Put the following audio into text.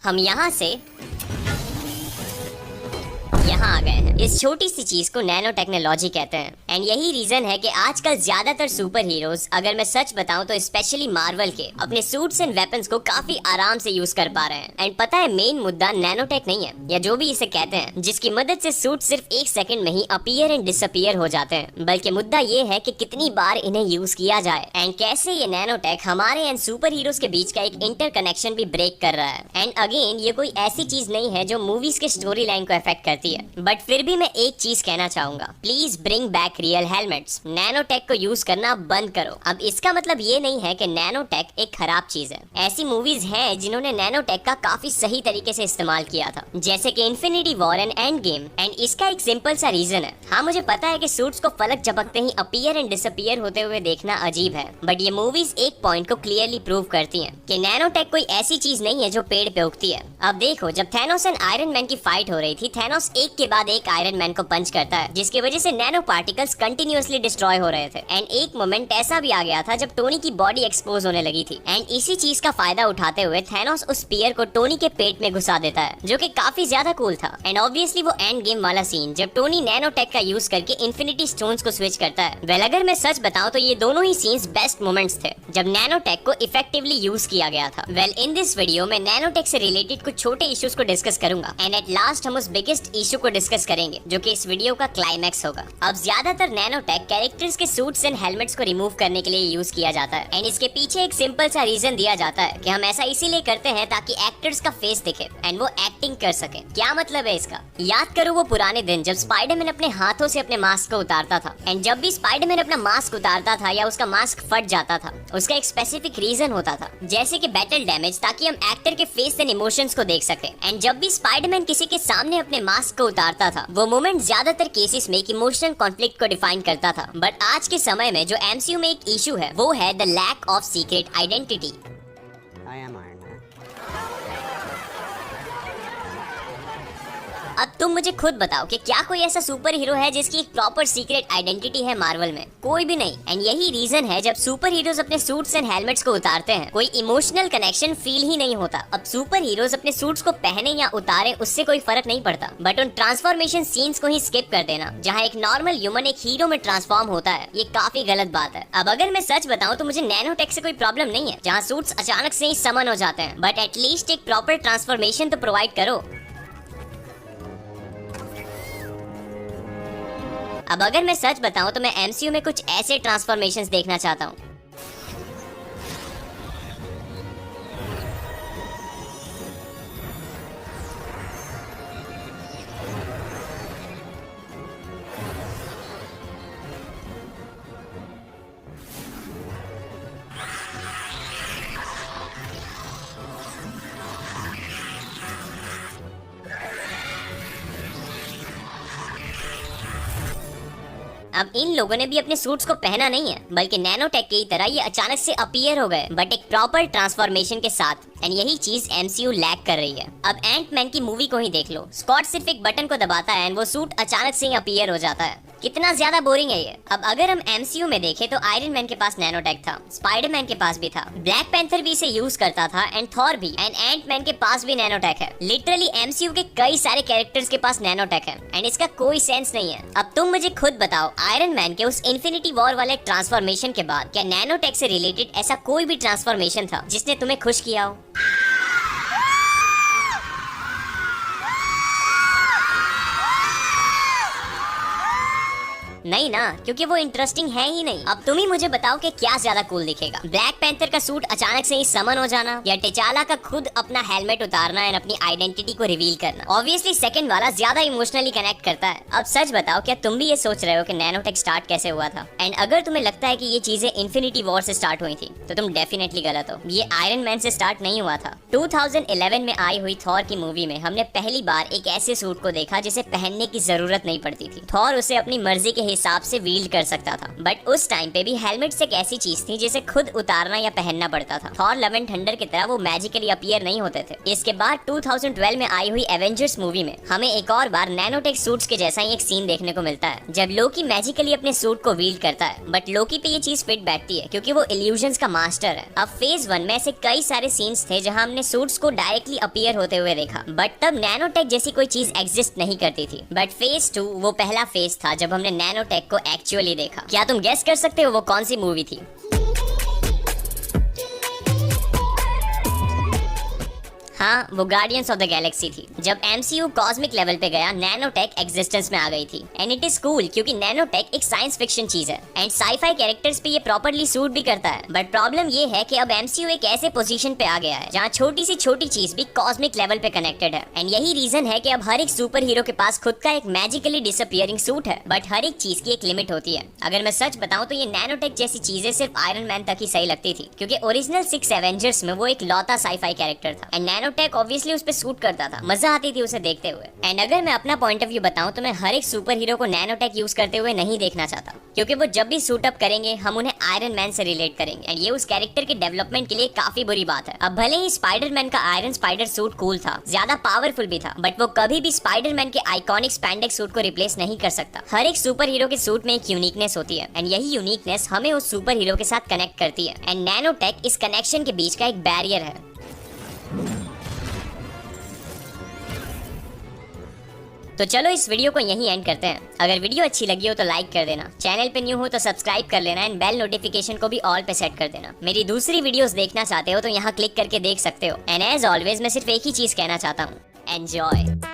हम यहाँ से यहाँ आ गए हैं। इस छोटी सी चीज को नैनो टेक्नोलॉजी कहते हैं एंड यही रीजन है कि आजकल ज्यादातर सुपर हीरोज, अगर मैं सच बताऊं तो स्पेशली मार्वल के, अपने सूट्स एंड वेपन्स को काफी आराम से यूज कर पा रहे हैं। एंड पता है मेन मुद्दा नैनोटेक नहीं है, या जो भी इसे कहते हैं, जिसकी मदद से सूट सिर्फ 1 सेकंड में ही अपीयर एंड डिसअपीयर हो जाते हैं, बल्कि मुद्दा ये है कि कितनी बार इन्हें यूज किया जाए एंड कैसे ये नैनोटेक हमारे एंड सुपर हीरोज के बीच का एक इंटरकनेक्शन भी ब्रेक कर रहा है। एंड अगेन ये कोई ऐसी चीज नहीं है जो मूवीज के स्टोरी लाइन को अफेक्ट करती है, बट फिर भी मैं एक चीज कहना चाहूंगा, please bring back real helmets. Nanotech को यूज करना बंद करो। अब इसका मतलब ये नहीं है कि नैनोटेक एक खराब चीज है। ऐसी मूवीज हैं जिन्होंने नैनोटेक का काफी सही तरीके से इस्तेमाल किया था, जैसे कि infinity war and end game. And इसका एक सिंपल सा रीजन है। हाँ, मुझे पता है कि सूट्स को पलक झपकते ही अपीयर एंड डिसअपीयर होते हुए देखना अजीब है, बट ये मूवीज एक पॉइंट को क्लियरली प्रूव करती हैं कि नैनोटेक कोई ऐसी चीज नहीं है जो पेड़ पे उगती है। अब देखो, जब थैनोस एंड आयरन मैन की फाइट हो रही थी, थैनोस एक के बाद एक आयरन मैन को पंच करता है, जिसकी वजह से नैनो पार्टिकल्स कंटिन्यूअसली डिस्ट्रॉय हो रहे थे। एंड एक मोमेंट ऐसा भी आ गया था जब टोनी की बॉडी एक्सपोज होने लगी थी, एंड इसी चीज का फायदा उठाते हुए थैनोस उस स्पीयर को टोनी के पेट में घुसा देता है, जो कि काफी ज्यादा कूल था। एंड ऑब्वियसली वो एंड गेम वाला सीन जब टोनी नैनोटेक का यूज करके इन्फिनिटी स्टोन्स को स्विच करता है, वेल अगर मैं सच बताऊं तो ये दोनों ही सीन्स बेस्ट मोमेंट्स थे जब नैनोटेक को इफेक्टिवली यूज किया गया था। वेल इन दिस वीडियो में नैनोटेक से रिलेटेड कुछ छोटे इश्यूज को डिस्कस करूंगा एंड एट लास्ट हम उस बिगेस्ट इशू को डिस्कस करेंगे, जो कि इस वीडियो का क्लाइमैक्स होगा। अब ज्यादातर नैनोटेक कैरेक्टर्स के सूट्स एंड हेलमेट्स को रिमूव करने के लिए यूज किया जाता है, एंड इसके पीछे एक सिंपल सा रीजन दिया जाता है कि हम ऐसा इसीलिए करते हैं ताकि एक्टर्स का फेस दिखे एंड वो एक्टिंग कर सके। क्या मतलब है इसका? याद करो वो पुराने दिन जब स्पाइडरमैन अपने हाथों से अपने मास्क को उतारता था, एंड जब भी स्पाइडरमैन अपना मास्क उतारता था या उसका मास्क फट जाता था, उसका एक स्पेसिफिक रीजन होता था, जैसे कि बैटल डैमेज, ताकि हम एक्टर के फेस एंड इमोशंस को देख सके। एंड जब भी स्पाइडरमैन किसी के सामने अपने मास्क को उतारता था, वो मोमेंट ज्यादातर केसेस में एक इमोशनल कॉन्फ्लिक्ट को डिफाइन करता था। बट आज के समय में जो एमसीयू में एक इशू है वो है the lack of secret identity. अब तुम मुझे खुद बताओ कि क्या कोई ऐसा सुपर हीरो है जिसकी एक प्रॉपर सीक्रेट आइडेंटिटी है मार्वल में? कोई भी नहीं। एंड यही रीजन है जब सुपर हीरोज अपने सूट्स एंड हेलमेट्स को उतारते हैं, कोई इमोशनल कनेक्शन फील ही नहीं होता। अब सुपर हीरोज अपने सूट्स को पहने या उतारे उससे कोई फर्क नहीं पड़ता, बट उन ट्रांसफॉर्मेशन सीन्स को ही स्किप कर देना जहाँ एक नॉर्मल ह्यूमन एक हीरो में ट्रांसफॉर्म होता है, ये काफी गलत बात है। अब अगर मैं सच बताऊं तो मुझे नैनोटेक से कोई प्रॉब्लम नहीं है जहाँ सूट्स अचानक से ही समन हो जाते हैं, बट एटलीस्ट एक प्रॉपर ट्रांसफॉर्मेशन तो प्रोवाइड करो। अब अगर मैं सच बताऊं तो मैं एमसीयू में कुछ ऐसे ट्रांसफॉर्मेशंस देखना चाहता हूं। अब इन लोगों ने भी अपने सूट्स को पहना नहीं है, बल्कि नैनोटेक की तरह ये अचानक से अपीयर हो गए, बट एक प्रॉपर ट्रांसफॉर्मेशन के साथ। एंड यही चीज एमसीयू लैक कर रही है। अब एंट मैन की मूवी को ही देख लो, स्कॉट सिर्फ एक बटन को दबाता है एंड वो सूट अचानक से ही अपीयर हो जाता है। कितना ज्यादा बोरिंग है ये। अब अगर हम एमसीयू में देखें तो आयरन मैन के पास नैनोटेक था, स्पाइडरमैन के पास भी था, ब्लैक पैंथर भी इसे यूज करता था, एंड थॉर भी, एंड एंट मैन के पास भी नैनोटेक है। लिटरली एमसीयू के कई सारे कैरेक्टर्स के पास नैनोटेक है एंड इसका कोई सेंस नहीं है। अब तुम मुझे खुद बताओ, आयरन मैन के उस इन्फिनिटी वॉर वाले ट्रांसफॉर्मेशन के बाद क्या नैनोटेक से रिलेटेड ऐसा कोई भी ट्रांसफॉर्मेशन था जिसने तुम्हें खुश किया हो? नहीं ना, क्योंकि वो इंटरेस्टिंग है ही नहीं। अब तुम ही मुझे बताओ कि क्या ज्यादा कूल दिखेगा, ब्लैक पैंथर का सूट अचानक से ही समन हो जाना, या टिचाला का खुद अपना हेलमेट उतारना एंड अपनी आइडेंटिटी को रिवील करना? ऑब्वियसली सेकंड वाला ज्यादा इमोशनली कनेक्ट करता है। अब सच बताओ, क्या तुम भी ये सोच रहे हो कि नैनोटेक स्टार्ट कैसे हुआ था? एंड अगर तुम्हें लगता है कि ये चीजें इन्फिनिटी वॉर से स्टार्ट हुई थी तो तुम डेफिनेटली गलत हो। ये आयरन मैन से स्टार्ट नहीं हुआ था। 2011 में आई हुई थॉर की मूवी में हमने पहली बार एक ऐसे सूट को देखा जिसे पहनने की जरूरत नहीं पड़ती थी। थॉर उसे अपनी मर्जी के हिसाब से वील्ड कर सकता था। बट उस टाइम पे भी हेलमेट्स एक ऐसी चीज थी जिसे खुद उतारना या पहनना पड़ता था। थॉर लव एंड थंडर की तरह वो मैजिकली अपीयर नहीं होते थे। इसके बाद 2012 में आई हुई एवेंजर्स मूवी में हमें एक और बार नैनोटेक सूट्स के जैसा ही एक सीन देखने को मिलता है, जब लोकी मैजिकली अपने सूट को वील्ड करता है। बट लोकी पे ये चीज फिट बैठती है क्योंकि वो इल्यूजन्स का मास्टर है। अब फेज 1 में ऐसे कई सारे सीन्स थे जहां हमने सूट्स को डायरेक्टली अपीयर होते हुए देखा, बट तब नैनोटेक जैसी कोई चीज एग्जिस्ट नहीं करती थी। बट फेज 2 वो पहला फेज था जब हमने नैनोटेक को एक्चुअली देखा। क्या तुम गेस कर सकते हो वो कौन सी मूवी थी? हाँ, वो गार्डियंस ऑफ द गैलेक्सी थी। जब MCU कॉस्मिक लेवल पे गया, नैनोटेक एग्जिस्टेंस में आ गई थी। एंड इट इज कूल क्योंकि नैनोटेक एक साइंस फिक्शन चीज है एंड साईफाई कैरेक्टर्स पे ये प्रॉपर्ली सूट भी करता है। बट प्रॉब्लम ये है कि अब MCU एक ऐसे पोजीशन पे आ गया है जहाँ छोटी से छोटी चीज भी कॉस्मिक लेवल पे कनेक्टेड है। एंड यही रीजन है कि अब हर एक सुपर हीरो के पास खुद का एक मैजिकली डिसअपियरिंग सूट है। बट हर एक चीज की एक लिमिट होती है। अगर मैं सच बताऊं तो ये नैनोटेक जैसी चीजें सिर्फ आयरन मैन तक ही सही लगती थी, क्योंकि ओरिजिनल 6 एवेंजर्स में वो एक लौता साईफाई कैरेक्टर था एंड नैनोटेक ऑब्वियसली उस पे सूट करता था। मजा आती थी उसे देखते हुए। एंड अगर मैं अपना पॉइंट ऑफ व्यू बताऊं तो मैं हर एक सुपर हीरो को नैनोटेक यूज करते हुए नहीं देखना चाहता, क्योंकि वो जब भी सूट अप करेंगे हम उन्हें आयरन मैन से रिलेट करेंगे एंड ये उस कैरेक्टर के डेवलपमेंट के लिए काफी बुरी बात है। अब भले ही स्पाइडरमैन का आयरन स्पाइडर सूट कूल था, ज्यादा पावरफुल भी था, बट वो कभी भी स्पाइडरमैन के आइकॉनिक स्पैंडेक्स सूट को रिप्लेस नहीं कर सकता। हर एक सुपर हीरो के सूट में एक यूनिकनेस होती है एंड यही यूनिकनेस हमें उस सुपर हीरो के साथ कनेक्ट करती है एंड नैनोटेक इस कनेक्शन के बीच का एक बैरियर है। तो चलो इस वीडियो को यहीं एंड करते हैं। अगर वीडियो अच्छी लगी हो तो लाइक कर देना, चैनल पे न्यू हो तो सब्सक्राइब कर लेना एंड बेल नोटिफिकेशन को भी ऑल पे सेट कर देना। मेरी दूसरी वीडियोस देखना चाहते हो तो यहाँ क्लिक करके देख सकते हो। एंड एज ऑलवेज मैं सिर्फ एक ही चीज कहना चाहता हूँ, एंजॉय।